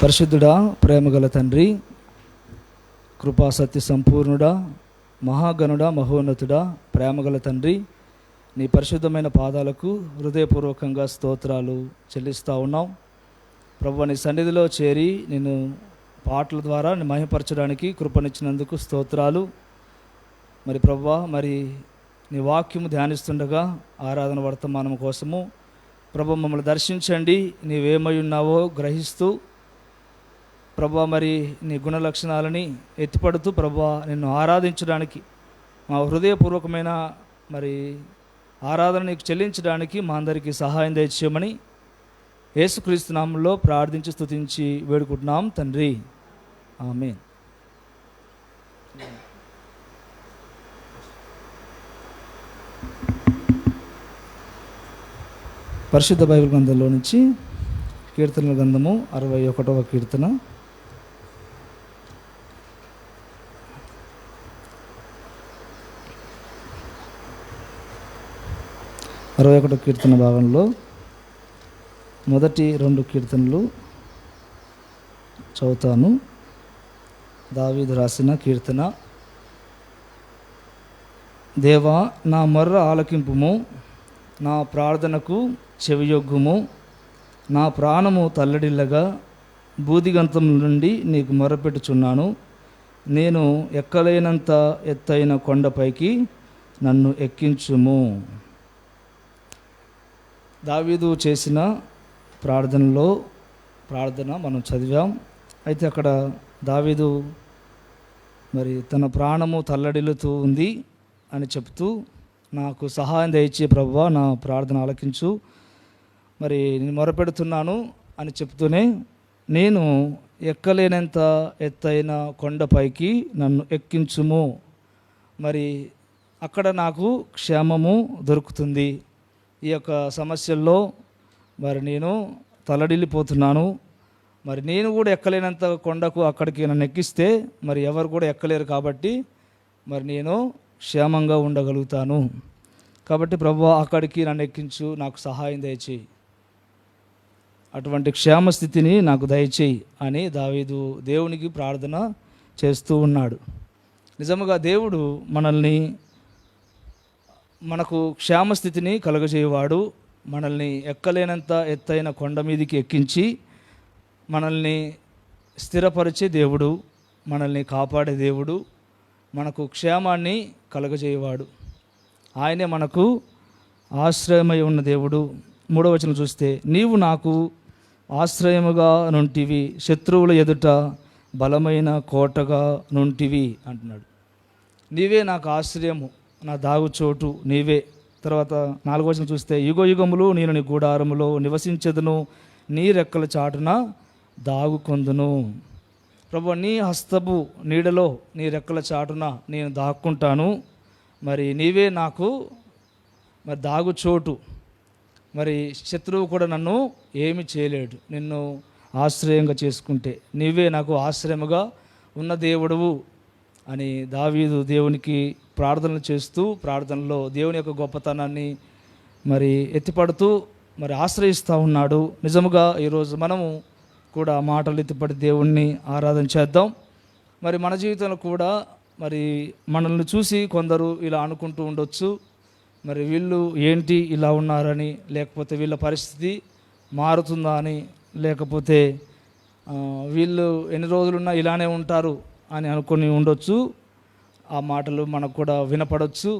పరిశుద్ధుడా, ప్రేమగల తండ్రి, కృపా సత్య సంపూర్ణుడా, మహాగణుడా, మహోన్నతుడా, ప్రేమగల తండ్రి, నీ పరిశుద్ధమైన పాదాలకు హృదయపూర్వకంగా స్తోత్రాలు చెల్లిస్తూ ఉన్నాం. ప్రభువా, నీ సన్నిధిలో చేరి నిన్ను పాటల ద్వారా మహిమపరచడానికి కృపనిచ్చినందుకు స్తోత్రాలు. మరి ప్రభువా, మరి నీ వాక్యము ధ్యానిస్తుండగా ఆరాధన వర్తమానం కోసము ప్రభు మమ్మల్ని దర్శించండి. నీవేమై ఉన్నావో గ్రహిస్తూ ప్రభువా, మరి నీ గుణ లక్షణాలని ఎత్తిపడుతూ ప్రభువా నిన్ను ఆరాధించడానికి, మా హృదయపూర్వకమైన మరి ఆరాధన నీకు చెల్లించడానికి మా అందరికీ సహాయం దయచేయమని యేసుక్రీస్తు నామములో ప్రార్థించి స్తుతించి వేడుకుంటున్నాం తండ్రి, ఆమేన్. పరిశుద్ధ బైబిల్ గ్రంథంలో నుంచి కీర్తనల గ్రంథము 61వ కీర్తన. 61వ కీర్తన భాగంలో మొదటి 2 కీర్తనలు చదువుతాను. దావీదు రాసిన కీర్తన. దేవా, నా మొర్ర ఆలకింపుము, నా ప్రార్థనకు చెవియొగ్గుము. నా ప్రాణము తల్లడిల్లగా బూదిగంతం నుండి నీకు మొరపెట్టుచున్నాను. నేను ఎక్కలేనంత ఎత్తైన కొండపైకి నన్ను ఎక్కించుము. దావీదు చేసిన ప్రార్థన మనం చదివాం. అయితే అక్కడ దావీదు మరి తన ప్రాణము తల్లడిల్లుతూ ఉంది అని చెప్తూ, నాకు సహాయం దయచే ప్రభువా, నా ప్రార్థన ఆలకించు, మరి నేను మొరపెడుతున్నాను అని చెప్తూనే, నేను ఎక్కలేనంత ఎత్తైన కొండపైకి నన్ను ఎక్కించుము. మరి అక్కడ నాకు క్షేమము దొరుకుతుంది. ఈ యొక్క సమస్యల్లో మరి నేను తల్లడిల్లిపోతున్నాను. మరి నేను కూడా ఎక్కలేనంత కొండకు అక్కడికి నన్ను ఎక్కిస్తే మరి ఎవరు కూడా ఎక్కలేరు, కాబట్టి మరి నేను క్షేమంగా ఉండగలుగుతాను. కాబట్టి ప్రభువా, అక్కడికి నన్ను ఎక్కించు, నాకు సహాయం దయచేయి, అటువంటి క్షేమస్థితిని నాకు దయచేయి అని దావీదు దేవునికి ప్రార్థన చేస్తూ ఉన్నాడు. నిజముగా దేవుడు మనకు క్షేమస్థితిని కలుగజేయవాడు. మనల్ని ఎక్కలేనంత ఎత్తైన కొండ మీదికి ఎక్కించి మనల్ని స్థిరపరిచే దేవుడు, మనల్ని కాపాడే దేవుడు, మనకు క్షేమాన్ని కలుగజేయవాడు. ఆయనే మనకు ఆశ్రయమై ఉన్న దేవుడు. 3వ వచనం చూస్తే, నీవు నాకు ఆశ్రయముగా నుంటివి, శత్రువుల ఎదుట బలమైన కోటగా నుంటివి అంటున్నాడు. నీవే నాకు ఆశ్రయము, నా దాగుచోటు నీవే. తర్వాత 4వ వచనం చూస్తే, యుగ యుగములు నేను నీ గుడారములో నివసించెదను, నీ రెక్కల చాటున దాగుకొందును. ప్రభు, నీ హస్తపు నీడలో, నీ రెక్కల చాటున నేను దాక్కుంటాను. మరి నీవే నాకు మరి దాగుచోటు. మరి శత్రువు కూడా నన్ను ఏమి చేయలేడు, నిన్ను ఆశ్రయంగా చేసుకుంటే. నీవే నాకు ఆశ్రయముగా ఉన్న దేవుడువు అని దావీదు దేవునికి ప్రార్థనలు చేస్తూ, ప్రార్థనలో దేవుని యొక్క గొప్పతనాన్ని మరి ఎత్తిపడుతూ మరి ఆశ్రయిస్తూ ఉన్నాడు. నిజముగా ఈరోజు మనము కూడా మాటలు ఎత్తిపడి దేవుణ్ణి ఆరాధన చేద్దాం. మరి మన జీవితంలో కూడా మరి మనల్ని చూసి కొందరు ఇలా అనుకుంటూ ఉండొచ్చు, మరి వీళ్ళు ఏంటి ఇలా ఉన్నారని, లేకపోతే వీళ్ళ పరిస్థితి మారుతుందా అని, లేకపోతే వీళ్ళు ఎన్ని రోజులున్నా ఇలానే ఉంటారు అని అనుకొని ఉండొచ్చు. ఆ మాటలు మనకు కూడా వినపడవచ్చు.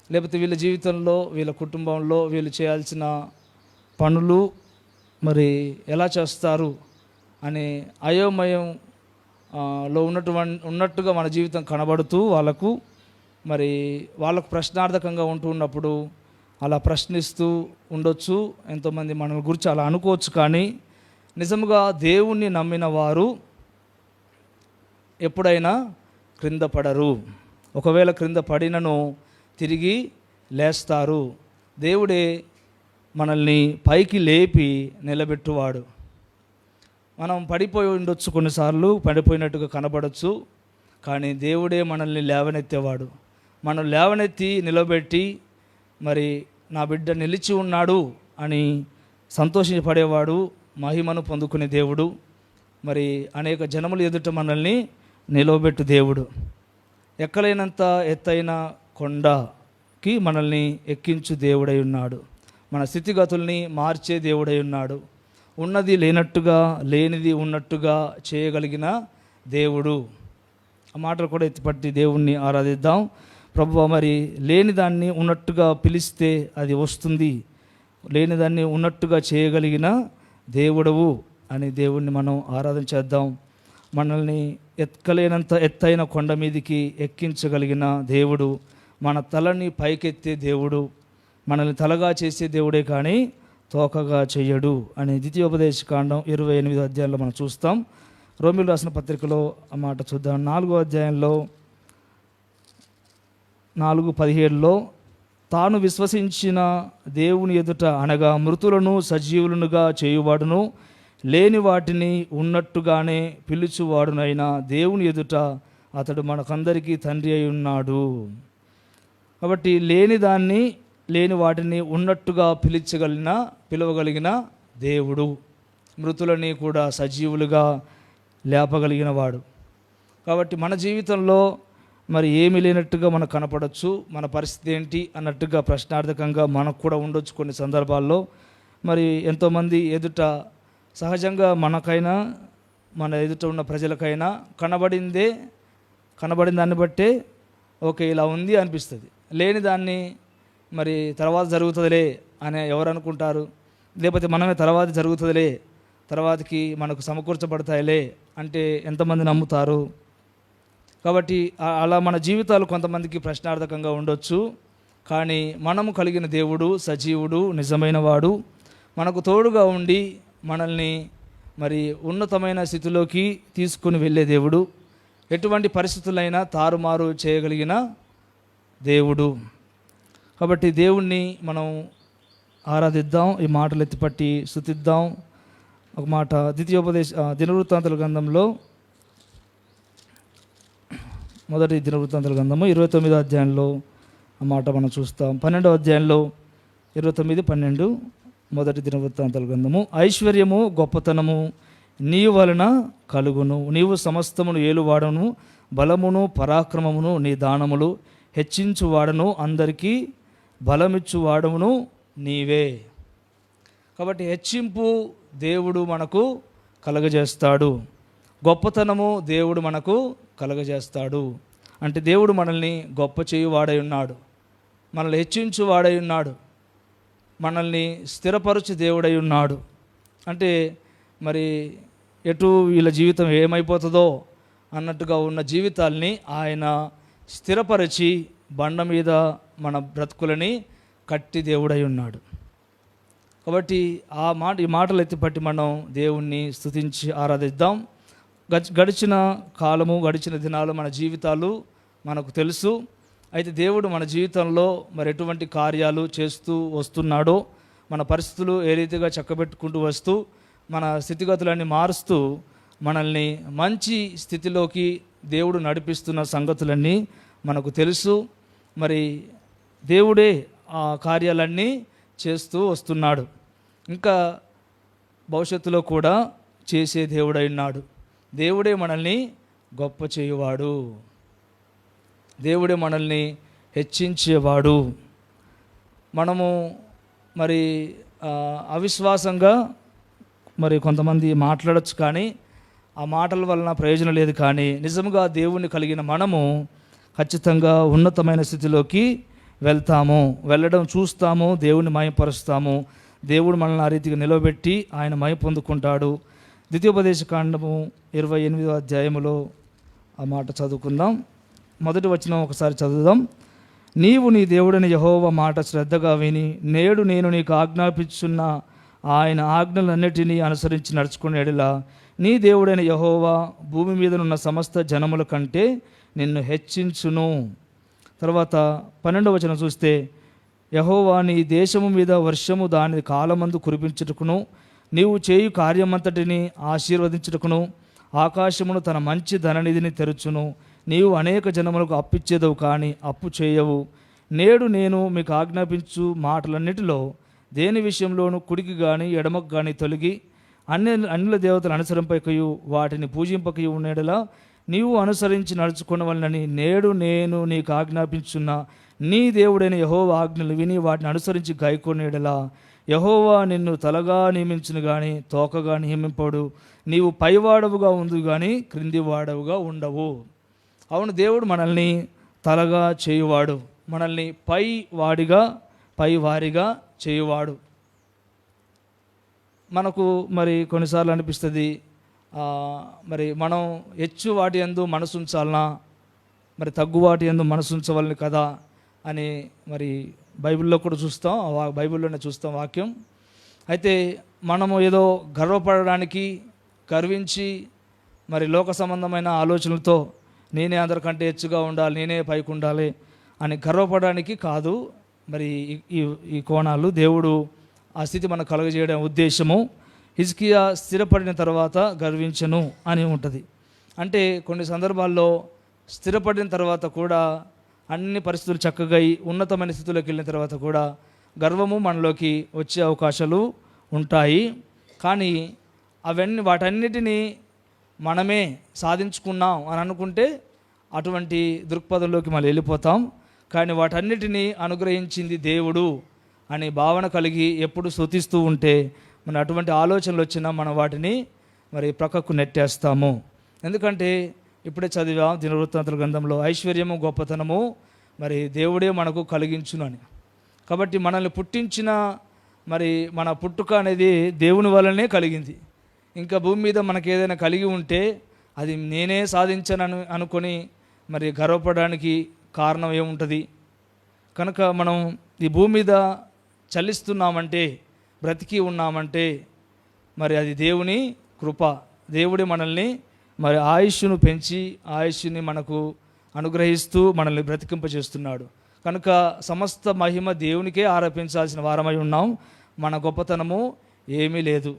లేకపోతే వీళ్ళ జీవితంలో, వీళ్ళ కుటుంబంలో వీళ్ళు చేయాల్సిన పనులు మరి ఎలా చేస్తారు అని అయోమయంలో ఉన్నట్టుగా మన జీవితం కనబడుతూ వాళ్ళకు ప్రశ్నార్థకంగా ఉన్నప్పుడు అలా ప్రశ్నిస్తూ ఉండొచ్చు. ఎంతోమంది మన గురించి అలా అనుకోవచ్చు. కానీ నిజముగా దేవుణ్ణి నమ్మిన వారు ఎప్పుడైనా క్రింద పడరు. ఒకవేళ క్రింద పడినను తిరిగి లేస్తారు. దేవుడే మనల్ని పైకి లేపి నిలబెట్టువాడు. మనం పడిపోయి ఉండొచ్చు, కొన్నిసార్లు పడిపోయినట్టుగా కనబడవచ్చు, కానీ దేవుడే మనల్ని లేవనెత్తేవాడు. మనం లేవనెత్తి నిలబెట్టి మరి నా బిడ్డ నిలిచి ఉన్నాడు అని సంతోషపడేవాడు, మహిమను పొందుకునే దేవుడు. మరి అనేక జనముల ఎదుట మనల్ని నిలవబెట్టు దేవుడు. ఎక్కలేనంత ఎత్తైన కొండకి మనల్ని ఎక్కించు దేవుడై ఉన్నాడు. మన స్థితిగతుల్ని మార్చే దేవుడై ఉన్నాడు. ఉన్నది లేనట్టుగా, లేనిది ఉన్నట్టుగా చేయగలిగిన దేవుడు. ఆ మాటలు కూడా ఎత్తిపట్టి దేవుణ్ణి ఆరాధిద్దాం. ప్రభువా, మరి లేని దాన్ని ఉన్నట్టుగా పిలిస్తే అది వస్తుంది, లేని దాన్ని ఉన్నట్టుగా చేయగలిగిన దేవుడవు అని దేవుణ్ణి మనం ఆరాధన చేద్దాం. మనల్ని ఎక్కలేనంత ఎత్తైన కొండ మీదికి ఎక్కించగలిగిన దేవుడు, మన తలని పైకెత్తే దేవుడు, మనల్ని తలగా చేసే దేవుడే కానీ తోకగా చెయ్యడు అని ద్వితీయోపదేశకాండం 28వ అధ్యాయంలో మనం చూస్తాం. రోమిలు రాసిన పత్రికలో ఆ మాట చూద్దాం. 4వ అధ్యాయంలో 4:17లో తాను విశ్వసించిన దేవుని ఎదుట అనగా మృతులను సజీవులనుగా చేయువాడును, లేని వాటిని ఉన్నట్టుగానే పిలుచువాడునైన దేవుని ఎదుట అతడు మనకందరికీ తండ్రి అయి ఉన్నాడు. కాబట్టి లేని దాన్ని, లేని వాటిని ఉన్నట్టుగా పిలవగలిగిన దేవుడు, మృతులని కూడా సజీవులుగా లేపగలిగిన వాడు. కాబట్టి మన జీవితంలో మరి ఏమీ లేనట్టుగా మనకు కనపడవచ్చు. మన పరిస్థితి ఏంటి అన్నట్టుగా ప్రశ్నార్థకంగా మనకు కూడా ఉండొచ్చు కొన్ని సందర్భాల్లో. మరి ఎంతోమంది ఎదుట సహజంగా మనకైనా మన ఎదుట ఉన్న ప్రజలకైనా కనబడిన దాన్ని బట్టే ఓకే ఇలా ఉంది అనిపిస్తుంది. లేని దాన్ని మరి తర్వాత జరుగుతుందిలే అని ఎవరు అనుకుంటారు, లేకపోతే మనమే తర్వాత జరుగుతుందిలే, తర్వాతకి మనకు సమకూర్చబడతాయిలే అంటే ఎంతమంది నమ్ముతారు? కాబట్టి అలా మన జీవితాలు కొంతమందికి ప్రశ్నార్థకంగా ఉండొచ్చు. కానీ మనము కలిగిన దేవుడు సజీవుడు, నిజమైన వాడు, మనకు తోడుగా ఉండి మనల్ని మరి ఉన్నతమైన స్థితిలోకి తీసుకుని వెళ్ళే దేవుడు, ఎటువంటి పరిస్థితులైనా తారుమారు చేయగలిగిన దేవుడు. కాబట్టి దేవుణ్ణి మనం ఆరాధిద్దాం, ఈ మాటలు ఎత్తిపట్టి స్తుతిద్దాం. ఒక మాట దినవృత్తాంతాల గ్రంథంలో మొదటి దినవృత్తాంతాల గ్రంథము 29వ అధ్యాయంలో ఆ మాట మనం చూస్తాం. 12వ అధ్యాయంలో 29-12 మొదటి దినవృత్తాంతాల గ్రంథము. ఐశ్వర్యము గొప్పతనము నీ వలన కలుగును, నీవు సమస్తమును ఏలువాడను, బలమును పరాక్రమమును నీ దానములు హెచ్చించువాడను, అందరికీ బలమిచ్చువాడమును నీవే. కాబట్టి హెచ్చింపు దేవుడు మనకు కలగజేస్తాడు, గొప్పతనము దేవుడు మనకు కలగజేస్తాడు. అంటే దేవుడు మనల్ని గొప్ప చేయువాడై ఉన్నాడు, మనల్ని హెచ్చించువాడై ఉన్నాడు, మనల్ని స్థిరపరచు దేవుడై ఉన్నాడు. అంటే మరి ఎటు వీళ్ళ జీవితం ఏమైపోతుందో అన్నట్టుగా ఉన్న జీవితాల్ని ఆయన స్థిరపరిచి బండ మీద మన బ్రతుకులని కట్టి దేవుడై ఉన్నాడు. కాబట్టి ఈ మాటలు ఎత్తిపట్టి మనం దేవుణ్ణి స్తుతించి ఆరాధిద్దాం. గడిచిన కాలము, గడిచిన దినాలు, మన జీవితాలు మనకు తెలుసు. అయితే దేవుడు మన జీవితంలో మరి ఎటువంటి కార్యాలు చేస్తూ వస్తున్నాడో, మన పరిస్థితులు ఏ రీతిగా చక్కబెట్టుకుంటూ వస్తూ మన స్థితిగతులన్నీ మారుస్తూ మనల్ని మంచి స్థితిలోకి దేవుడు నడిపిస్తున్న సంగతులన్నీ మనకు తెలుసు. మరి దేవుడే ఆ కార్యాలన్నీ చేస్తూ వస్తున్నాడు, ఇంకా భవిష్యత్తులో కూడా చేసే దేవుడై ఉన్నాడు. దేవుడే మనల్ని గొప్ప చేయువాడు, దేవుడే మనల్ని హెచ్చించేవాడు. మనము మరి అవిశ్వాసంగా మరి కొంతమంది మాట్లాడచ్చు, కానీ ఆ మాటల వలన ప్రయోజనం లేదు. కానీ నిజంగా దేవుణ్ణి కలిగిన మనము ఖచ్చితంగా ఉన్నతమైన స్థితిలోకి వెళ్ళడం చూస్తాము, దేవుని మహిమపరుస్తాము. దేవుడు మనల్ని ఆ రీతిగా నిలవబెట్టి ఆయన మహిమ పొందుకుంటాడు. ద్వితీయోపదేశకాండము 28వ అధ్యాయములో ఆ మాట చదువుకుందాం. మొదటి వచనం ఒకసారి చదువుదాం. నీవు నీ దేవుడని యెహోవా మాట శ్రద్ధగా విని నేడు నేను నీకు ఆజ్ఞాపించున్న ఆయన ఆజ్ఞలన్నిటినీ అనుసరించి నడుచుకునే యెడల నీ దేవుడైన యెహోవా భూమి మీదనున్న సమస్త జనముల కంటే నిన్ను హెచ్చించును. తర్వాత 12వ వచనం చూస్తే, యెహోవా నీ దేశము మీద వర్షము దాని కాలమందు కురిపించుటకును, నీవు చేయు కార్యమంతటిని ఆశీర్వదించుటకును ఆకాశమును తన మంచి ధననిధిని తెరుచును. నీవు అనేక జనములకు అప్పిచ్చేదవు కానీ అప్పు చేయవు. నేడు నేను మీకు ఆజ్ఞాపించు మాటలన్నిటిలో దేని విషయంలోనూ కుడికి కానీ ఎడమకు కానీ తొలగి అన్యుల దేవతలు అనుసరింపకయు వాటిని పూజింపకయు ఉండేలా నీవు అనుసరించి నడుచుకున్నవలనని నేడు నేను నీకు ఆజ్ఞాపించున్న నీ దేవుడైన యెహోవా ఆజ్ఞలు విని వాటిని అనుసరించి గైకొనేడలా యెహోవా నిన్ను తలగా నియమించును గాని తోకగా నియమింపడు. నీవు పైవాడవుగా ఉండు కానీ క్రిందివాడవుగా ఉండవు. అవును, దేవుడు మనల్ని తలగా చేయువాడు, మనల్ని పైవారిగా చేయువాడు. మనకు మరి కొన్నిసార్లు అనిపిస్తుంది, మరి మనం హెచ్చు వాటి యందు మనసు ఉంచాలనా, మరి తగ్గు వాటి యందు మనసు ఉంచవలని కదా అని మరి బైబిల్లో కూడా చూస్తాం, బైబిల్లోనే చూస్తాం వాక్యం. అయితే మనము ఏదో గర్వపడడానికి, గర్వించి మరి లోక సంబంధమైన ఆలోచనలతో నేనే అందరికంటే హెచ్చుగా ఉండాలి, నేనే పైకి ఉండాలి అని గర్వపడడానికి కాదు మరి ఈ కోణాలు. దేవుడు ఆ స్థితి మనకు కలుగజేయడం ఉద్దేశము. హిజ్కియా స్థిరపడిన తర్వాత గర్వించను అని ఉంటుంది. అంటే కొన్ని సందర్భాల్లో స్థిరపడిన తర్వాత కూడా, అన్ని పరిస్థితులు చక్కగా ఉన్నతమైన స్థితిలోకి వెళ్ళిన తర్వాత కూడా గర్వము మనలోకి వచ్చే అవకాశాలు ఉంటాయి. కానీ వాటన్నిటినీ మనమే సాధించుకున్నాం అని అనుకుంటే అటువంటి దృక్పథంలోకి మనం వెళ్ళిపోతాం. కానీ వాటన్నిటినీ అనుగ్రహించింది దేవుడు అనే భావన కలిగి ఎప్పుడు స్తుతిస్తూ ఉంటే మన అటువంటి ఆలోచనలు వచ్చినా మనం వాటిని మరి ప్రక్కకు నెట్టేస్తాము. ఎందుకంటే ఇప్పుడే చదివాం దినవృత్తాంతాల గ్రంథంలో, ఐశ్వర్యము గొప్పతనము మరి దేవుడే మనకు కలిగించును అని. కాబట్టి మనల్ని పుట్టించిన మరి మన పుట్టుక అనేది దేవుని వల్లనే కలిగింది. ఇంకా భూమి మీద మనకు ఏదైనా కలిగి ఉంటే అది నేనే సాధించాను అనుకొని మరి గర్వపడడానికి కారణం ఏముంటుంది? కనుక మనం ఈ భూమి మీద చలిస్తున్నామంటే, బ్రతికి ఉన్నామంటే మరి అది దేవుని కృప. దేవుడే మనల్ని మరి ఆయుష్ను పెంచి ఆయుష్ని మనకు అనుగ్రహిస్తూ మనల్ని బ్రతికింపచేస్తున్నాడు. కనుక సమస్త మహిమ దేవునికే ఆరోపించాల్సిన వారమై ఉన్నాం. మన గొప్పతనము ఏమీ లేదు.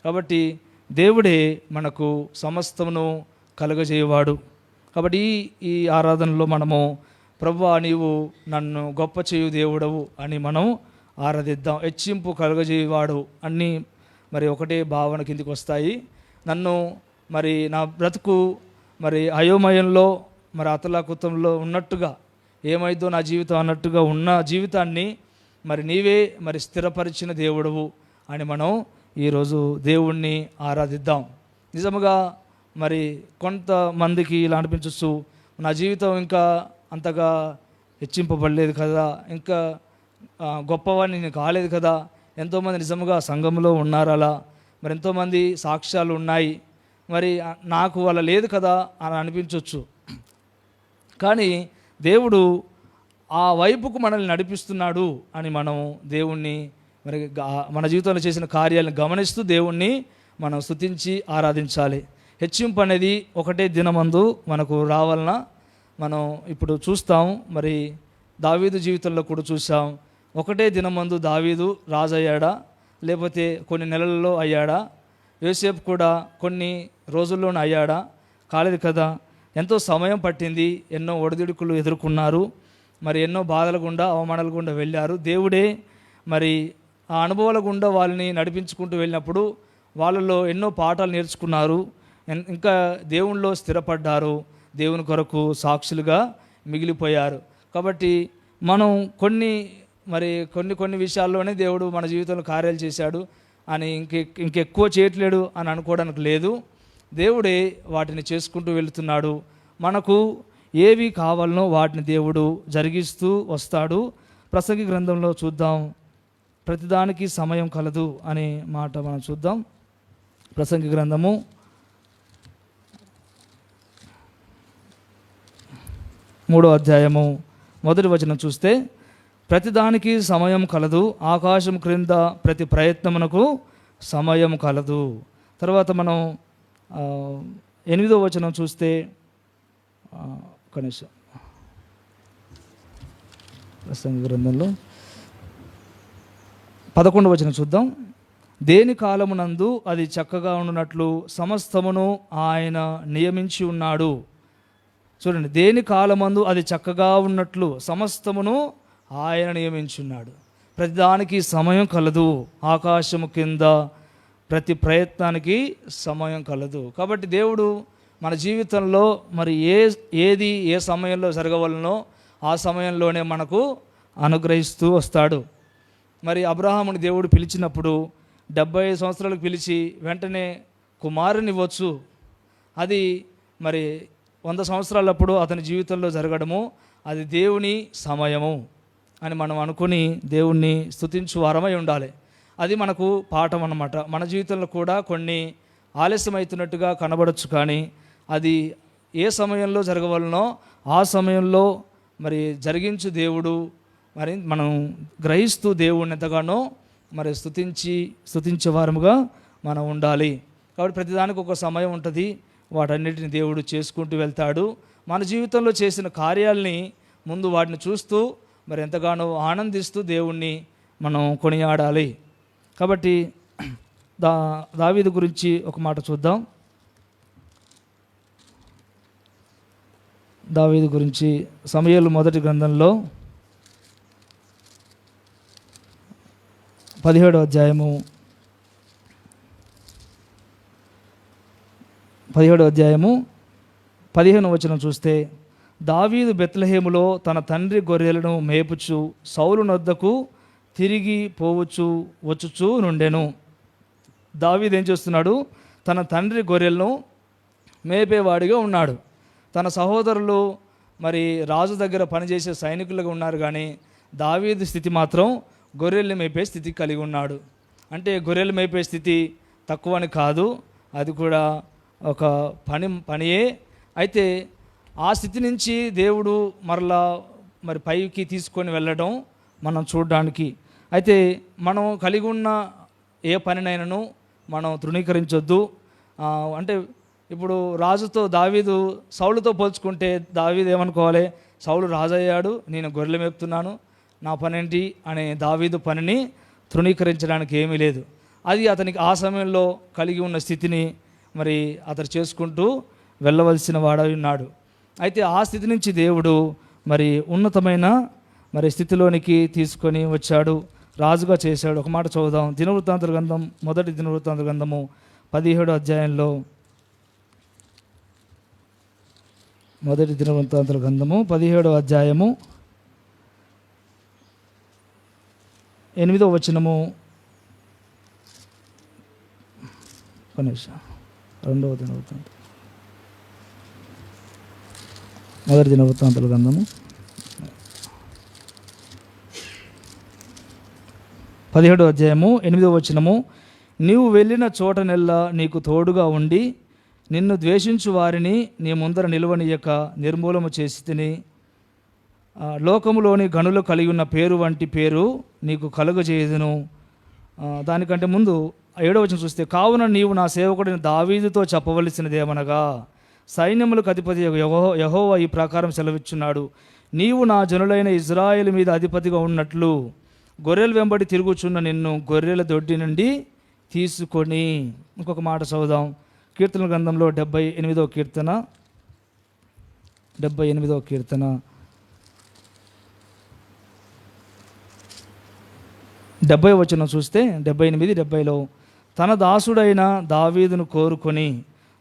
కాబట్టి దేవుడే మనకు సమస్తమును కలుగజేయవాడు. కాబట్టి ఈ ఆరాధనలో మనము ప్రభువా నీవు నన్ను గొప్ప చేయు దేవుడవు అని మనం ఆరాధిద్దాం. హెచ్చింపు కలుగజేయవాడు అన్నీ మరి ఒకటే భావన కిందికి వస్తాయి. నన్ను మరి నా బ్రతుకు మరి అయోమయంలో మరి అతలాకుతంలో ఉన్నట్టుగా, ఏమైందో నా జీవితం అన్నట్టుగా ఉన్న జీవితాన్ని మరి నీవే మరి స్థిరపరిచిన దేవుడవు అని మనం ఈరోజు దేవుణ్ణి ఆరాధిద్దాం. నిజముగా మరి కొంతమందికి ఇలా అనిపించవచ్చు, నా జీవితం ఇంకా అంతగా హెచ్చింపబడలేదు కదా, ఇంకా గొప్పవాడిని నేను కాలేదు కదా. ఎంతోమంది నిజముగా సంఘంలో ఉన్నారు అలా, మరి ఎంతోమంది సాక్ష్యాలు ఉన్నాయి, మరి నాకు అలా లేదు కదా అని అనిపించవచ్చు. కానీ దేవుడు ఆ వైపుకు మనల్ని నడిపిస్తున్నాడు అని మనం దేవుణ్ణి మరి మన జీవితంలో చేసిన కార్యాలను గమనిస్తూ దేవుణ్ణి మనం స్తుతించి ఆరాధించాలి. హెచ్చింపు అనేది ఒకటే దినమందు మనకు రావాలన్నా మనం ఇప్పుడు చూస్తాం. మరి దావీదు జీవితంలో కూడా చూసాం. ఒకటే దినమందు దావీదు రాజు అయ్యాడా, లేకపోతే కొన్ని నెలల్లో అయ్యాడా? యోసేపు కూడా కొన్ని రోజుల్లోనే అయ్యాడా? కాలేదు కదా. ఎంతో సమయం పట్టింది, ఎన్నో ఒడిదుడుకులు ఎదుర్కొన్నారు, మరి ఎన్నో బాధల గుండా అవమానాల గుండా వెళ్ళారు. దేవుడే మరి ఆ అనుభవాల గుండా వాళ్ళని నడిపించుకుంటూ వెళ్ళినప్పుడు వాళ్ళలో ఎన్నో పాఠాలు నేర్చుకున్నారు, ఇంకా దేవునిలో స్థిరపడ్డారు, దేవుని కొరకు సాక్షులుగా మిగిలిపోయారు. కాబట్టి మనం కొన్ని విషయాల్లోనే దేవుడు మన జీవితంలో కార్యాలు చేశాడు అని ఇంకెక్కువ చేయట్లేడు అని అనుకోవడానికి లేదు. దేవుడే వాటిని చేసుకుంటూ వెళుతున్నాడు. మనకు ఏవి కావాలనో వాటిని దేవుడు జరిగిస్తూ వస్తాడు. ప్రసంగి గ్రంథంలో చూద్దాం, ప్రతిదానికి సమయం కలదు అనే మాట మనం చూద్దాం. ప్రసంగి గ్రంథము 3వ అధ్యాయము 1వ వచనం చూస్తే, ప్రతిదానికి సమయం కలదు, ఆకాశం క్రింద ప్రతి ప్రయత్నమునకు సమయం కలదు. తర్వాత మనం 8వ వచనం చూస్తే, కనీసం ప్రసంగి గ్రంథంలో 11వ వచనం చూద్దాం. దేని కాలమునందు అది చక్కగా ఉండునట్లు సమస్తమును ఆయన నియమించి ఉన్నాడు. చూడండి, దేని కాలమందు అది చక్కగా ఉన్నట్లు సమస్తమును ఆయన నియమించున్నాడు. ప్రతిదానికి సమయం కలదు, ఆకాశము కింద ప్రతి ప్రయత్నానికి సమయం కలదు. కాబట్టి దేవుడు మన జీవితంలో మరి ఏది ఏ సమయంలో జరగవలనో ఆ సమయంలోనే మనకు అనుగ్రహిస్తూ వస్తాడు. మరి అబ్రహాముని దేవుడు పిలిచినప్పుడు 75 సంవత్సరాలకు పిలిచి వెంటనే కుమారుని ఇవ్వచ్చు. అది మరి 100 సంవత్సరాలప్పుడు అతని జీవితంలో జరగడము అది దేవుని సమయము అని మనం అనుకుని దేవుణ్ణి స్తుతించు వారమై ఉండాలి. అది మనకు పాఠం అన్నమాట. మన జీవితంలో కూడా కొన్ని ఆలస్యమవుతున్నట్టుగా కనబడచ్చు, కానీ అది ఏ సమయంలో జరగవలనో ఆ సమయంలో మరి జరిగించు దేవుడు. మరి మనం గ్రహిస్తూ దేవుడిని ఎంతగానో మరి స్తుతించే వారముగా మనం ఉండాలి. కాబట్టి ప్రతిదానికి ఒక సమయం ఉంటుంది. వాటన్నిటిని దేవుడు చేసుకుంటూ వెళ్తాడు. మన జీవితంలో చేసిన కార్యాలని ముందు వాటిని చూస్తూ మరి ఎంతగానో ఆనందిస్తూ దేవుణ్ణి మనం కొనియాడాలి. కాబట్టి దావీదు గురించి ఒక మాట చూద్దాం. దావీదు గురించి సమూయేలు మొదటి గ్రంథంలో 17వ అధ్యాయము 15వ వచనం చూస్తే, దావీదు బెత్లెహేములో తన తండ్రి గొర్రెలను మేపుచు సౌలు నొద్దకు తిరిగి పోవచ్చు వచ్చుచూ నుండెను. దావీదు ఏం చేస్తున్నాడు? తన తండ్రి గొర్రెలను మేపేవాడిగా ఉన్నాడు. తన సహోదరులు మరి రాజు దగ్గర పనిచేసే సైనికులుగా ఉన్నారు, కానీ దావీదు స్థితి మాత్రం గొర్రెల్ని మేపే స్థితి కలిగి ఉన్నాడు. అంటే గొర్రెలు మేపే స్థితి తక్కువని కాదు, అది కూడా ఒక పనియే. అయితే ఆ స్థితి నుంచి దేవుడు మరలా మరి పైకి తీసుకొని వెళ్ళడం మనం చూడడానికి. అయితే మనం కలిగి ఉన్న ఏ పనినైనాను మనం తృణీకరించొద్దు. అంటే ఇప్పుడు రాజుతో దావీదు సౌలుతో పోల్చుకుంటే దావీదు ఏమనుకోవాలి? సౌలు రాజు అయ్యాడు, నేను గొర్రెలు మేపుతున్నాను, నా పనేంటి అనే దావీదు పనిని తృణీకరించడానికి ఏమీ లేదు. అది అతనికి ఆ సమయంలో కలిగి ఉన్న స్థితిని మరి అతను చేసుకుంటూ వెళ్ళవలసిన వాడై ఉన్నాడు. అయితే ఆ స్థితి నుంచి దేవుడు మరి ఉన్నతమైన మరి స్థితిలోనికి తీసుకొని వచ్చాడు, రాజుగా చేశాడు. ఒక మాట చదువుదాం. దినవృత్తాంతుల గ్రంథం, మొదటి దినవృత్తాంతుల గ్రంథము 17వ అధ్యాయంలో, మొదటి దినవృత్తాంతుల గ్రంథము 17వ అధ్యాయము 8వ వచనము, రెండవ దినవృత్తాంతం, మొదటి దినవృత్తాంతుల గ్రంథము 17వ అధ్యాయము 8వ వచనము, నీవు వెళ్ళిన చోటనెల్లా నీకు తోడుగా ఉండి నిన్ను ద్వేషించు వారిని నీ ముందర నిలువనీయక నిర్మూలము చేసి తిని లోకములోని గనులు కలిగి ఉన్న పేరు వంటి పేరు నీకు కలుగజేయుదును. దానికంటే ముందు 7వ వచనం చూస్తే, కావున నీవు నా సేవకుడిని దావీదుతో చెప్పవలసినదేమనగా సైన్యములకు అధిపతి యెహోవా ఈ ప్రకారం సెలవిచ్చున్నాడు, నీవు నా జనులైన ఇజ్రాయేలు మీద అధిపతిగా ఉన్నట్లు గొర్రెలు వెంబడి తిరుగుచున్న నిన్ను గొర్రెల దొడ్డి నుండి తీసుకొని. ఇంకొక మాట చదువుదాం. కీర్తన గ్రంథంలో 78వ కీర్తన, 78వ కీర్తన 70వ వచనం చూస్తే 78, 70లో, తన దాసుడైన దావీదును కోరుకొని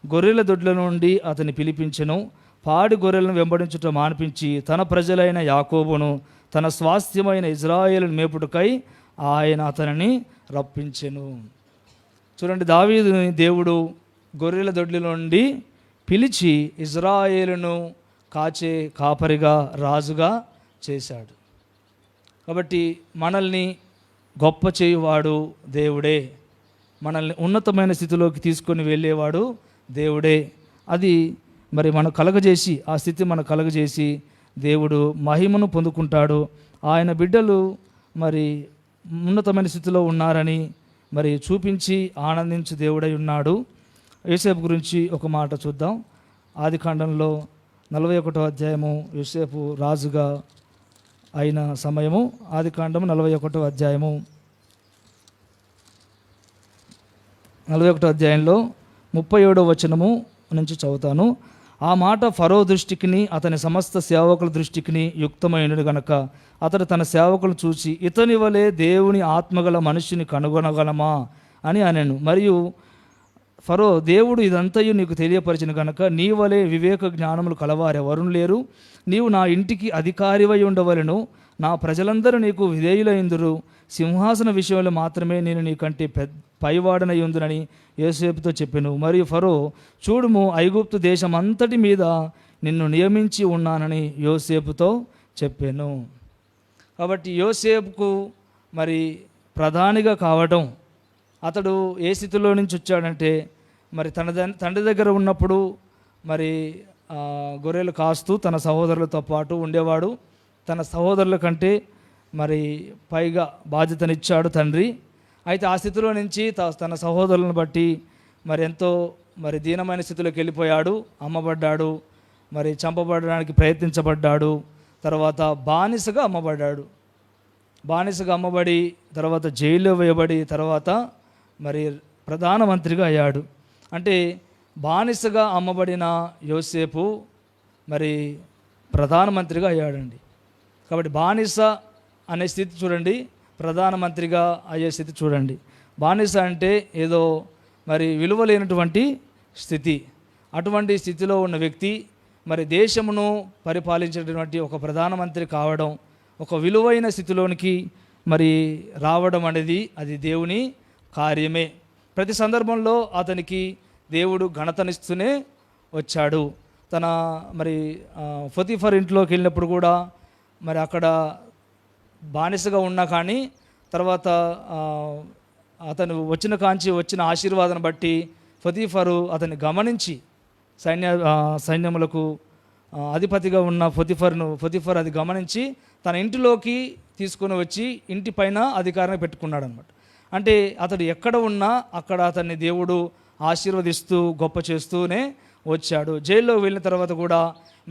గొర్రెల దొడ్ల నుండి అతని పిలిపించెను, పాడి గొర్రెలను వెంబడించుట మాన్పించి తన ప్రజలైన యాకోబును తన స్వాస్థ్యమైన ఇజ్రాయేలును మేపుటకై ఆయన అతనిని రప్పించెను. చూడండి, దావీదుని దేవుడు గొర్రెల దొడ్ల నుండి పిలిచి ఇజ్రాయేలును కాచే కాపరిగా, రాజుగా చేశాడు. కాబట్టి మనల్ని గొప్ప చేయువాడు దేవుడే, మనల్ని ఉన్నతమైన స్థితిలోకి తీసుకొని వెళ్ళేవాడు దేవుడే. అది మరి మనం కలగజేసి, ఆ స్థితి మనం కలగజేసి దేవుడు మహిమను పొందుకుంటాడు. ఆయన బిడ్డలు మరి ఉన్నతమైన స్థితిలో ఉన్నారని మరి చూపించి ఆనందించు దేవుడై ఉన్నాడు. యోసేపు గురించి ఒక మాట చూద్దాం. ఆదికాండంలో 41వ అధ్యాయము, యోసేపు రాజుగా అయిన సమయము. ఆదికాండము 41వ అధ్యాయము, 41వ అధ్యాయంలో 37వ వచనము నుంచి చదువుతాను. ఆ మాట ఫరో దృష్టికిని అతని సమస్త సేవకుల దృష్టికిని యుక్తమైనది గనక అతడు తన సేవకులను చూసి, ఇతని వలె దేవుని ఆత్మగల మనిషిని కనుగొనగలమా అని అనెను. మరియు ఫరో, దేవుడు ఇదంతయు నీకు తెలియపరిచిన కనుక నీ వలె వివేక జ్ఞానములు కలవారెవరు లేరు, నీవు నా ఇంటికి అధికారివై ఉండవలెను, నా ప్రజలందరూ నీకు విధేయులైందురు, సింహాసన విషయంలో మాత్రమే నేను నీకంటే పైవాడనై ఉందునని యోసేపుతో చెప్పెను. మరియు ఫరో, చూడుము, ఐగుప్తు దేశం అంతటి మీద నిన్ను నియమించి ఉన్నానని యోసేపుతో చెప్పాను. కాబట్టి యోసేపుకు మరి ప్రధానిగా కావడం, అతడు ఏ స్థితిలో నుంచి వచ్చాడంటే మరి తండ్రి దగ్గర ఉన్నప్పుడు మరి గొర్రెలు కాస్తూ తన సహోదరులతో పాటు ఉండేవాడు. తన సహోదరుల కంటే మరి పైగా బాధ్యతనిచ్చాడు తండ్రి. అయితే ఆ స్థితిలో నుంచి తన సహోదరులను బట్టి మరి ఎంతో మరి దీనమైన స్థితిలోకి వెళ్ళిపోయాడు, అమ్మబడ్డాడు, మరి చంపబడడానికి ప్రయత్నించబడ్డాడు, తర్వాత బానిసగా అమ్మబడ్డాడు. బానిసగా అమ్మబడి తర్వాత జైల్లో వేయబడి తర్వాత మరి ప్రధానమంత్రిగా అయ్యాడు. అంటే బానిసగా అమ్మబడిన యోసేపు మరి ప్రధానమంత్రిగా అయ్యాడండి. కాబట్టి బానిస అనే స్థితి చూడండి, ప్రధానమంత్రిగా అయ్యే స్థితి చూడండి. బానిస అంటే ఏదో మరి విలువ లేనటువంటి స్థితి. అటువంటి స్థితిలో ఉన్న వ్యక్తి మరి దేశమును పరిపాలించేటటువంటి ఒక ప్రధానమంత్రి కావడం, ఒక విలువైన స్థితిలోనికి మరి రావడం అనేది అది దేవుని కార్యమే. ప్రతి సందర్భంలో అతనికి దేవుడు ఘనతనిస్తూనే వచ్చాడు. తన మరి పొతిఫర్ ఇంట్లోకి వెళ్ళినప్పుడు కూడా మరి అక్కడ బానిసగా ఉన్నా కానీ తర్వాత అతను వచ్చిన ఆశీర్వాదం బట్టి పొతిఫరు అతన్ని గమనించి సైన్యములకు అధిపతిగా ఉన్న పొతిఫర్ అది గమనించి తన ఇంటిలోకి తీసుకొని వచ్చి ఇంటి పైన అధికారాన్ని పెట్టుకున్నాడు అనమాట. అంటే అతడు ఎక్కడ ఉన్నా అక్కడ అతన్ని దేవుడు ఆశీర్వదిస్తూ గొప్ప చేస్తూనే వచ్చాడు. జైల్లో వెళ్ళిన తర్వాత కూడా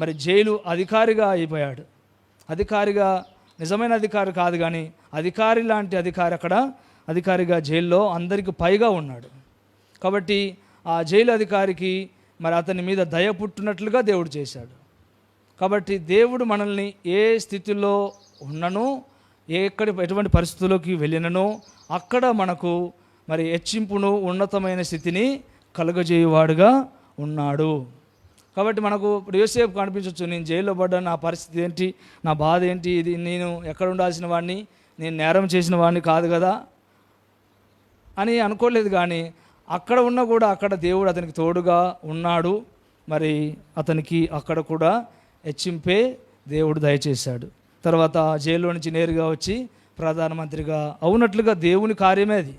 మరి జైలు అధికారిగా అయిపోయాడు. అధికారిగా, నిజమైన అధికారి కాదు కానీ అధికారి లాంటి అధికారి అక్కడ అధికారిగా జైల్లో అందరికి పైగా ఉన్నాడు. కాబట్టి ఆ జైలు అధికారికి మరి అతని మీద దయ పుట్టినట్లుగా దేవుడు చేశాడు. కాబట్టి దేవుడు మనల్ని ఏ స్థితిలో ఉన్నను, ఎటువంటి పరిస్థితుల్లోకి వెళ్ళినను అక్కడ మనకు మరి హెచ్చింపును, ఉన్నతమైన స్థితిని కలుగజేయువాడుగా ఉన్నాడు. కాబట్టి మనకు యోసేపు కనిపించవచ్చు, నేను జైల్లో పడ్డాను, నా పరిస్థితి ఏంటి, నా బాధ ఏంటి, ఇది నేను ఎక్కడ ఉండాల్సిన వాడిని, నేను నేరం చేసిన వాడిని కాదు కదా అని అనుకోలేదు. కానీ అక్కడ ఉన్నా కూడా అక్కడ దేవుడు అతనికి తోడుగా ఉన్నాడు. మరి అతనికి అక్కడ కూడా హెచ్చింపే దేవుడు దయచేశాడు. తర్వాత జైల్లో నుంచి నేరుగా వచ్చి ప్రధానమంత్రిగా అవునట్లుగా దేవుని కార్యమే అది.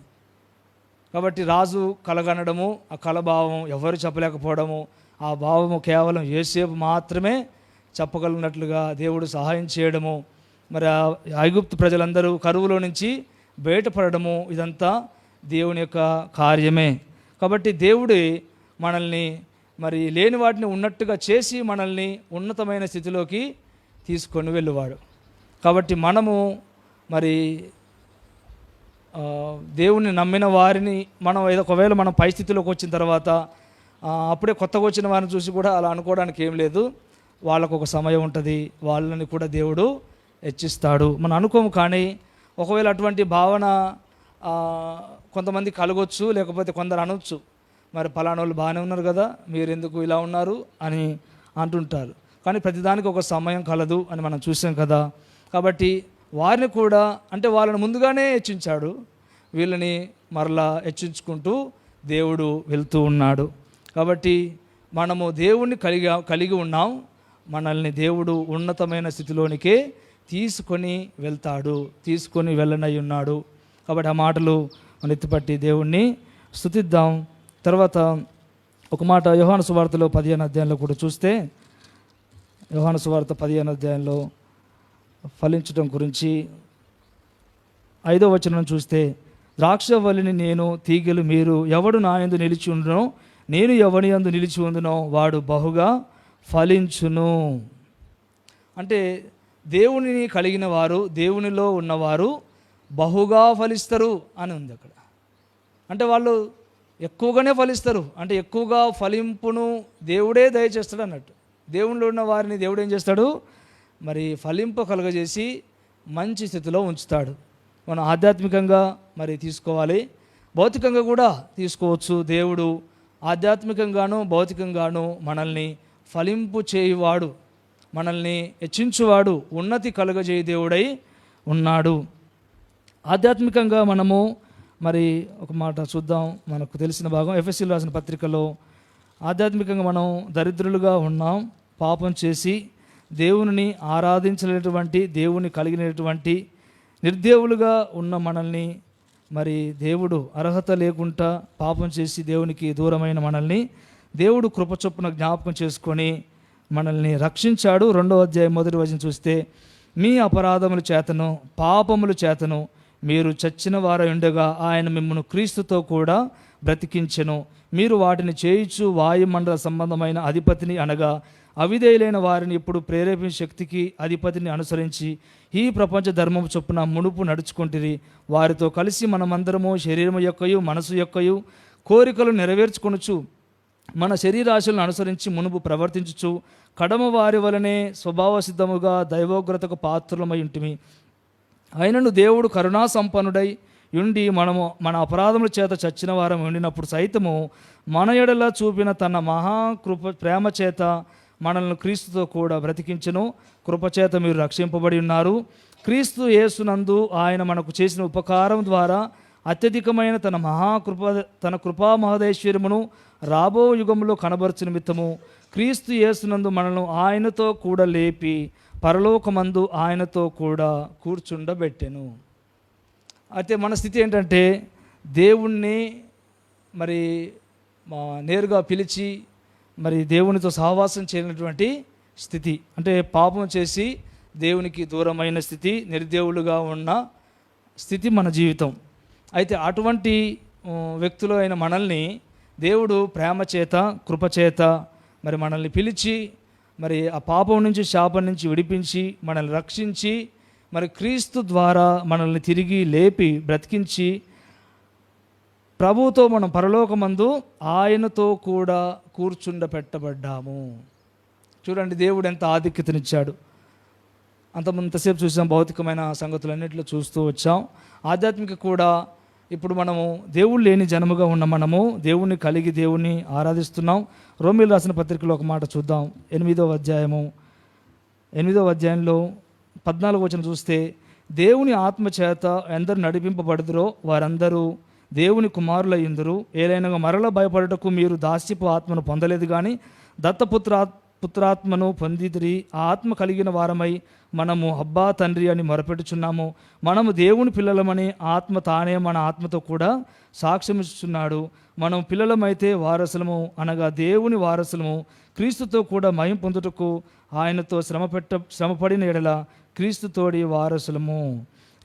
కాబట్టి రాజు కలగనడము, ఆ కలభావం ఎవరు చెప్పలేకపోవడము, ఆ భావము కేవలం యోసేపు మాత్రమే చెప్పగలిగినట్లుగా దేవుడు సహాయం చేయడము, మరి ఐగుప్తు ప్రజలందరూ కరువులో నుంచి బయటపడడము, ఇదంతా దేవుని యొక్క కార్యమే. కాబట్టి దేవుడే మనల్ని మరి లేని వాటిని ఉన్నట్టుగా చేసి మనల్ని ఉన్నతమైన స్థితిలోకి తీసుకొని వెళ్ళేవాడు. కాబట్టి మనము మరి దేవుణ్ణి నమ్మిన వారిని మనం ఒకవేళ మనం పరిస్థితిలోకి వచ్చిన తర్వాత అప్పుడే కొత్తగా వచ్చిన వారిని చూసి కూడా అలా అనుకోవడానికి ఏం లేదు. వాళ్ళకు ఒక సమయం ఉంటుంది, వాళ్ళని కూడా దేవుడు హెచ్చిస్తాడు. మనం అనుకోము. కానీ ఒకవేళ అటువంటి భావన కొంతమంది కలగొచ్చు, లేకపోతే కొందరు అనొచ్చు, మరి పలానా వాళ్ళు బాగానే ఉన్నారు కదా, మీరు ఎందుకు ఇలా ఉన్నారు అని అంటుంటారు. కానీ ప్రతిదానికి ఒక సమయం కలదు అని మనం చూసాం కదా. కాబట్టి వారిని కూడా అంటే వాళ్ళని ముందుగానే హెచ్చించాడు, వీళ్ళని మరలా హెచ్చించుకుంటూ దేవుడు వెళ్తూ ఉన్నాడు. కాబట్టి మనము దేవుణ్ణి కలిగి ఉన్నాం, మనల్ని దేవుడు ఉన్నతమైన స్థితిలోనికే తీసుకొని వెళ్తాడు, తీసుకొని వెళ్ళనై ఉన్నాడు. కాబట్టి ఆ మాటలు మనం ఎత్తిపట్టి దేవుణ్ణి స్తుతిద్దాం. తర్వాత ఒక మాట యోహాను సువార్తలో 15వ అధ్యాయంలో కూడా చూస్తే, యోహాను సువార్త 15వ అధ్యాయంలో ఫలించడం గురించి 5వ వచనం చూస్తే, ద్రాక్షవల్లిని నేను, తీగెలు మీరు, ఎవడు నా యందు నిలిచి ఉండునో నేను ఎవని యందు నిలిచి ఉండునో వాడు బహుగా ఫలించును. అంటే దేవునిని కలిగిన వారు, దేవునిలో ఉన్నవారు బహుగా ఫలిస్తారు అని ఉంది అక్కడ. అంటే వాళ్ళు ఎక్కువగానే ఫలిస్తారు, అంటే ఎక్కువగా ఫలింపును దేవుడే దయచేస్తాడు అన్నట్టు. దేవునిలో ఉన్న వారిని దేవుడు ఏం చేస్తాడు, మరి ఫలింప కలుగజేసి మంచి స్థితిలో ఉంచుతాడు. మనం ఆధ్యాత్మికంగా మరి తీసుకోవాలి. భౌతికంగా కూడా తీసుకోవచ్చు. దేవుడు ఆధ్యాత్మికంగాను భౌతికంగాను మనల్ని ఫలింపు చేయువాడు, మనల్ని హెచ్చించువాడు, ఉన్నతి కలుగజేయ దేవుడై ఉన్నాడు. ఆధ్యాత్మికంగా మనము మరి ఒక మాట చూద్దాం. మనకు తెలిసిన భాగం ఎఫెసీయులకు రాసిన పత్రికలో ఆధ్యాత్మికంగా మనం దరిద్రులుగా ఉన్నాం, పాపం చేసి దేవుని ఆరాధించలేటువంటి, దేవుని కలిగినటువంటి నిర్దేవులుగా ఉన్న మనల్ని మరి దేవుడు అర్హత లేకుండా పాపం చేసి దేవునికి దూరమైన మనల్ని దేవుడు కృపచొప్పున జ్ఞాపకం చేసుకొని మనల్ని రక్షించాడు. 2వ అధ్యాయం 1వ వచనం చూస్తే, మీ అపరాధముల చేతను పాపముల చేతను మీరు చచ్చిన వారై ఉండగా ఆయన మిమ్మల్ని క్రీస్తుతో కూడా బ్రతికించెను. మీరు వాటిని చేయించు వాయుమండల సంబంధమైన అధిపతిని అనగా అవిధేయులైన వారిని ఇప్పుడు ప్రేరేపించే శక్తికి అధిపతిని అనుసరించి ఈ ప్రపంచ ధర్మం చొప్పున మునుపు నడుచుకుంటురి. వారితో కలిసి మనమందరము శరీరము యొక్కయు మనసు యొక్కయు కోరికలు నెరవేర్చుకొనుచు మన శరీరాశలను అనుసరించి మునుపు ప్రవర్తించుచు కడమ వారి వలనే స్వభావ సిద్ధముగా దైవోగ్రతకు పాత్రులమై ఉంటిమి. అయినను దేవుడు కరుణా సంపన్నుడై ఉండి మనము మన అపరాధముల చేత చచ్చిన వారం ఉండినప్పుడు సైతము మన ఎడల చూపిన తన మహాకృప ప్రేమ చేత మనల్ని క్రీస్తుతో కూడా బ్రతికించెను. కృపచేత మీరు రక్షింపబడి ఉన్నారు. క్రీస్తు యేసునందు ఆయన మనకు చేసిన ఉపకారం ద్వారా అత్యధికమైన తన కృపా మహదైశ్వర్యమును రాబో యుగంలో కనబరచు నిమిత్తము క్రీస్తు యేసునందు మనల్ని ఆయనతో కూడా లేపి పరలోకమందు ఆయనతో కూడా కూర్చుండబెట్టెను. అయితే మన స్థితి ఏంటంటే దేవుణ్ణి మరి నేరుగా పిలిచి మరి దేవునితో సహవాసం చేయనటువంటి స్థితి, అంటే పాపం చేసి దేవునికి దూరమైన స్థితి, నిర్దేవులుగా ఉన్న స్థితి మన జీవితం. అయితే అటువంటి వ్యక్తులు అయిన మనల్ని దేవుడు ప్రేమ చేత కృపచేత మరి మనల్ని పిలిచి మరి ఆ పాపం నుంచి శాపం నుంచి విడిపించి మనల్ని రక్షించి మరి క్రీస్తు ద్వారా మనల్ని తిరిగి లేపి బ్రతికించి ప్రభువుతో మనం పరలోకమందు ఆయనతో కూడా కూర్చుండపెట్టబడ్డాము. చూడండి దేవుడు ఎంత ఆధిక్యతనిచ్చాడు. అంతసేపు చూసాం, భౌతికమైన సంగతులన్నింటిలో చూస్తూ వచ్చాం. ఆధ్యాత్మిక కూడా ఇప్పుడు మనము దేవుడు లేని జనముగా ఉన్న మనము దేవుణ్ణి కలిగి దేవుణ్ణి ఆరాధిస్తున్నాం. రోమీయులకు రాసిన పత్రికలో ఒక మాట చూద్దాం. 8వ అధ్యాయంలో 14వ వచనం చూస్తే, దేవుని ఆత్మ చేత ఎందరు నడిపింపబడుదురో వారందరూ దేవుని కుమారులయ్యుందురు. ఏలైనా మరల భయపడటకు మీరు దాస్యపు ఆత్మను పొందలేదు కానీ పుత్రాత్మను పొందిదిరి. ఆ ఆత్మ కలిగిన వారమై మనము అబ్బా తండ్రి అని మొరపెట్టుచున్నాము. మనము దేవుని పిల్లలమని ఆత్మ తానే మన ఆత్మతో కూడా సాక్ష్యమిస్తున్నాడు. మనం పిల్లలమైతే వారసులము, అనగా దేవుని వారసులము, క్రీస్తుతో కూడా మహిమ పొందుటకు ఆయనతో శ్రమపడిన ఎడల క్రీస్తుతోడి వారసులము.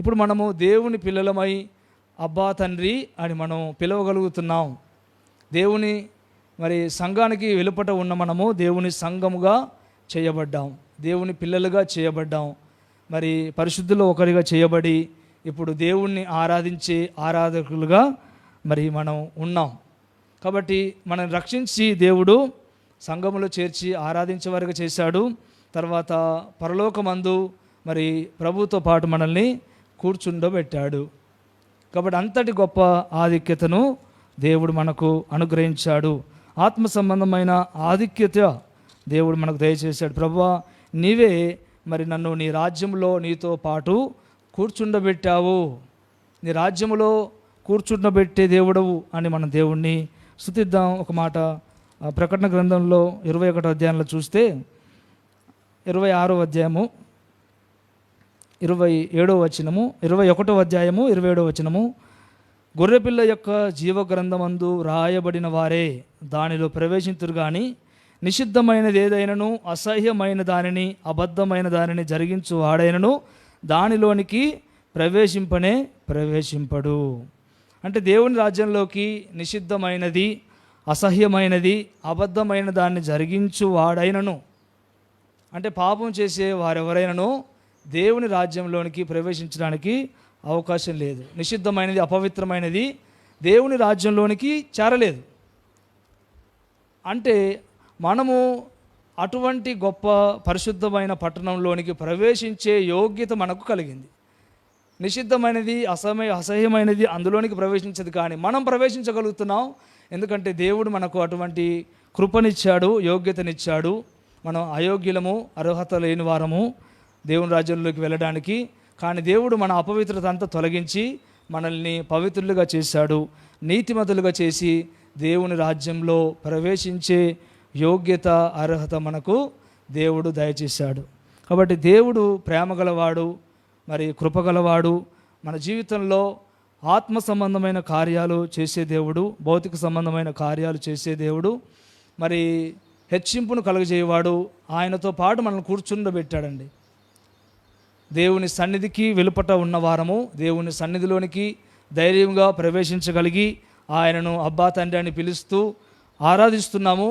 ఇప్పుడు మనము దేవుని పిల్లలమై అబ్బా తండ్రి అని మనం పిలవగలుగుతున్నాం. దేవుని మరి సంఘానికి వెలుపట ఉన్న మనము దేవుని సంఘముగా చేయబడ్డాం, దేవుని పిల్లలుగా చేయబడ్డాం. మరి పరిశుద్ధుల్లో ఒకరిగా చేయబడి ఇప్పుడు దేవుణ్ణి ఆరాధించే ఆరాధకులుగా మరి మనం ఉన్నాం. కాబట్టి మనల్ని రక్షించి దేవుడు సంఘములో చేర్చి ఆరాధించేవారుగా చేశాడు. తర్వాత పరలోకమందు మరి ప్రభుతో పాటు మనల్ని కూర్చుండబెట్టాడు. కాబట్టి అంతటి గొప్ప ఆధిక్యతను దేవుడు మనకు అనుగ్రహించాడు. ఆత్మ సంబంధమైన ఆధిక్యత దేవుడు మనకు దయచేశాడు. ప్రభువా, నీవే మరి నన్ను నీ రాజ్యంలో నీతో పాటు కూర్చుండబెట్టావు, నీ రాజ్యంలో కూర్చుండబెట్టే దేవుడవు అని మనం దేవుణ్ణి స్తుతిద్దాం. ఒక మాట ప్రకటన గ్రంథంలో 21వ అధ్యాయంలో చూస్తే 26వ అధ్యాయము 27వ వచనము, 21వ అధ్యాయము 27వ వచనము, గొర్రెపిల్ల యొక్క జీవగ్రంథమందు రాయబడిన వారే దానిలో ప్రవేశింతురు కానీ నిషిద్ధమైనది ఏదైనను అసహ్యమైన దానిని అబద్ధమైన దానిని జరిగించు వాడైనను దానిలోనికి ప్రవేశింపడు. అంటే దేవుని రాజ్యంలోకి నిషిద్ధమైనది, అసహ్యమైనది, అబద్ధమైన దాన్ని జరిగించు వాడైనను, అంటే పాపం చేసే వారెవరైనను దేవుని రాజ్యంలోనికి ప్రవేశించడానికి అవకాశం లేదు. నిషిద్ధమైనది, అపవిత్రమైనది దేవుని రాజ్యంలోనికి చేరలేదు. అంటే మనము అటువంటి గొప్ప పరిశుద్ధమైన పట్టణంలోనికి ప్రవేశించే యోగ్యత మనకు కలిగింది. నిషిద్ధమైనది, అసహ్యమైనది అందులోనికి ప్రవేశించదు, కానీ మనం ప్రవేశించగలుగుతున్నాం. ఎందుకంటే దేవుడు మనకు అటువంటి కృపనిచ్చాడు, యోగ్యతనిచ్చాడు. మనం అయోగ్యులము, అర్హత లేని వారము దేవుని రాజ్యంలోకి వెళ్ళడానికి. కానీ దేవుడు మన అపవిత్రత అంతా తొలగించి మనల్ని పవిత్రులుగా చేశాడు, నీతిమంతులుగా చేసి దేవుని రాజ్యంలో ప్రవేశించే యోగ్యత, అర్హత మనకు దేవుడు దయచేశాడు. కాబట్టి దేవుడు ప్రేమగలవాడు, మరి కృపగలవాడు. మన జీవితంలో ఆత్మ సంబంధమైన కార్యాలు చేసే దేవుడు, భౌతిక సంబంధమైన కార్యాలు చేసే దేవుడు, మరి హెచ్చింపును కలుగజేయవాడు. ఆయనతో పాటు మనల్ని కూర్చుండబెట్టాడండి. దేవుని సన్నిధికి వెలుపట ఉన్నవారము దేవుని సన్నిధిలోనికి ధైర్యంగా ప్రవేశించగలిగి ఆయనను అబ్బా తండ్రి అని పిలుస్తూ ఆరాధిస్తున్నాము.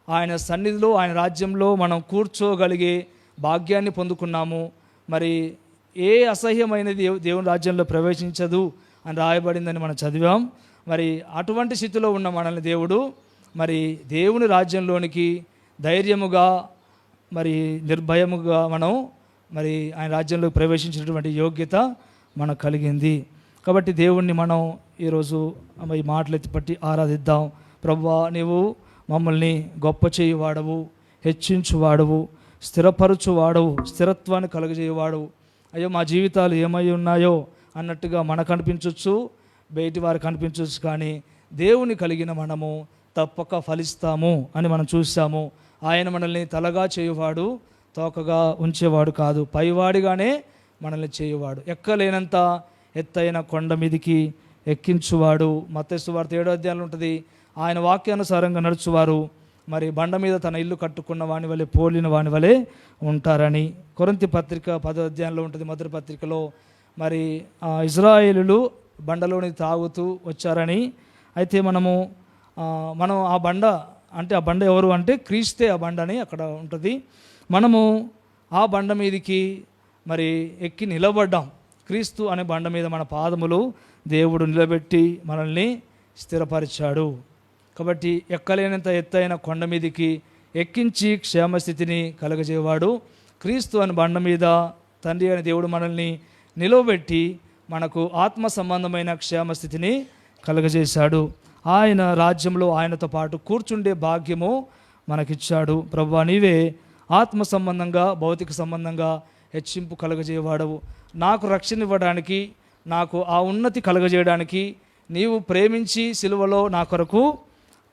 ఆయన సన్నిధిలో, ఆయన రాజ్యంలో మనం కూర్చోగలిగే భాగ్యాన్ని పొందుకున్నాము. మరి ఏ అసహ్యమైనది దేవుని రాజ్యంలో ప్రవేశించదు అని రాయబడిందని మనం చదివాం. మరి అటువంటి స్థితిలో ఉన్న మనల్ని దేవుడు మరి దేవుని రాజ్యంలోనికి ధైర్యముగా, మరి నిర్భయముగా మనం మరి ఆయన రాజ్యంలోకి ప్రవేశించినటువంటి యోగ్యత మనకు కలిగింది. కాబట్టి దేవుణ్ణి మనం ఈరోజు ఈ మాటలు ఎత్తిపట్టి ఆరాధిద్దాం. ప్రభువా, నీవు మమ్మల్ని గొప్ప చేయువాడవు, హెచ్చించువాడవు, స్థిరపరచువాడవు, స్థిరత్వాన్ని కలుగజేయవాడవు. అయ్యో మా జీవితాలు ఏమై ఉన్నాయో అన్నట్టుగా మనకు అనిపించవచ్చు, బయటి వారికి అనిపించవచ్చు, కానీ దేవుని కలిగిన మనము తప్పక ఫలిస్తాము అని మనం చూసాము. ఆయన మనల్ని తలగా చేయువాడు, తోకగా ఉంచేవాడు కాదు, పైవాడిగానే మనల్ని చేయువాడు. ఎక్కలేనంత ఎత్తైన కొండ మీదికి ఎక్కించువాడు. మత్తయి సువార్త 7వ అధ్యాయంలో ఉంటుంది, ఆయన వాక్యానుసారంగా నడుచువారు మరి బండ మీద తన ఇల్లు కట్టుకున్న వాని వలె, పోలిన వాని వలె ఉంటారని. కొరింథీ పత్రిక 10వ అధ్యాయంలో ఉంటుంది, మొదటి పత్రికలో. మరి ఇజ్రాయేలులు బండలోని తాగుతూ వచ్చారని. అయితే మనం ఆ బండ అంటే, ఆ బండ ఎవరు అంటే క్రీస్తే ఆ బండ అని అక్కడ ఉంటుంది. మనము ఆ బండ మీదకి మరి ఎక్కి నిలబడ్డాం. క్రీస్తు అనే బండ మీద మన పాదములు దేవుడు నిలబెట్టి మనల్ని స్థిరపరిచాడు. కాబట్టి ఎక్కలేనంత ఎత్తైన కొండ మీదకి ఎక్కించి క్షేమస్థితిని కలగజేవాడు. క్రీస్తు అనే బండ మీద తండ్రి అయిన దేవుడు మనల్ని నిలవబెట్టి మనకు ఆత్మ సంబంధమైన క్షేమస్థితిని కలగజేశాడు. ఆయన రాజ్యంలో ఆయనతో పాటు కూర్చుండే భాగ్యము మనకిచ్చాడు. ప్రభువా, నీవే ఆత్మ సంబంధంగా, భౌతిక సంబంధంగా హెచ్చింపు కలగజేయవాడవు. నాకు రక్షణ ఇవ్వడానికి, నాకు ఆ ఉన్నతి కలగజేయడానికి నీవు ప్రేమించి సిలువలో నా కొరకు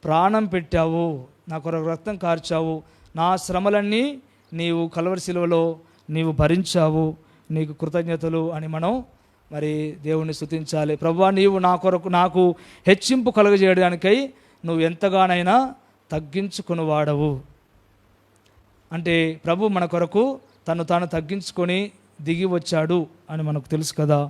ప్రాణం పెట్టావు, నా కొరకు రక్తం కార్చావు, నా శ్రమలన్నీ నీవు కల్వరి సిలువలో నీవు భరించావు, నీకు కృతజ్ఞతలు అని మనం మరి దేవుణ్ణి స్తుతించాలి. ప్రభువా, నీవు నా కొరకు నాకు హెచ్చింపు కలుగజేయడానికై నువ్వు ఎంతగానైనా తగ్గించుకుని వాడవు. అంటే ప్రభు మన కొరకు తను తాను తగ్గించుకొని దిగి వచ్చాడు అని మనకు తెలుసు కదా.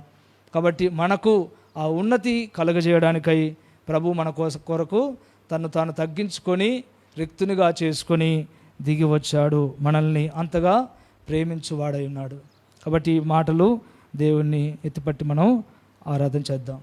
కాబట్టి మనకు ఆ ఉన్నతి కలుగజేయడానికై ప్రభు మన కొరకు తను తాను తగ్గించుకొని రిక్తునిగా చేసుకొని దిగి వచ్చాడు, మనల్ని అంతగా ప్రేమించువాడై ఉన్నాడు. కాబట్టి ఈ మాటలు దేవుణ్ణి ఎత్తిపట్టి మనం ఆరాధన చేద్దాం.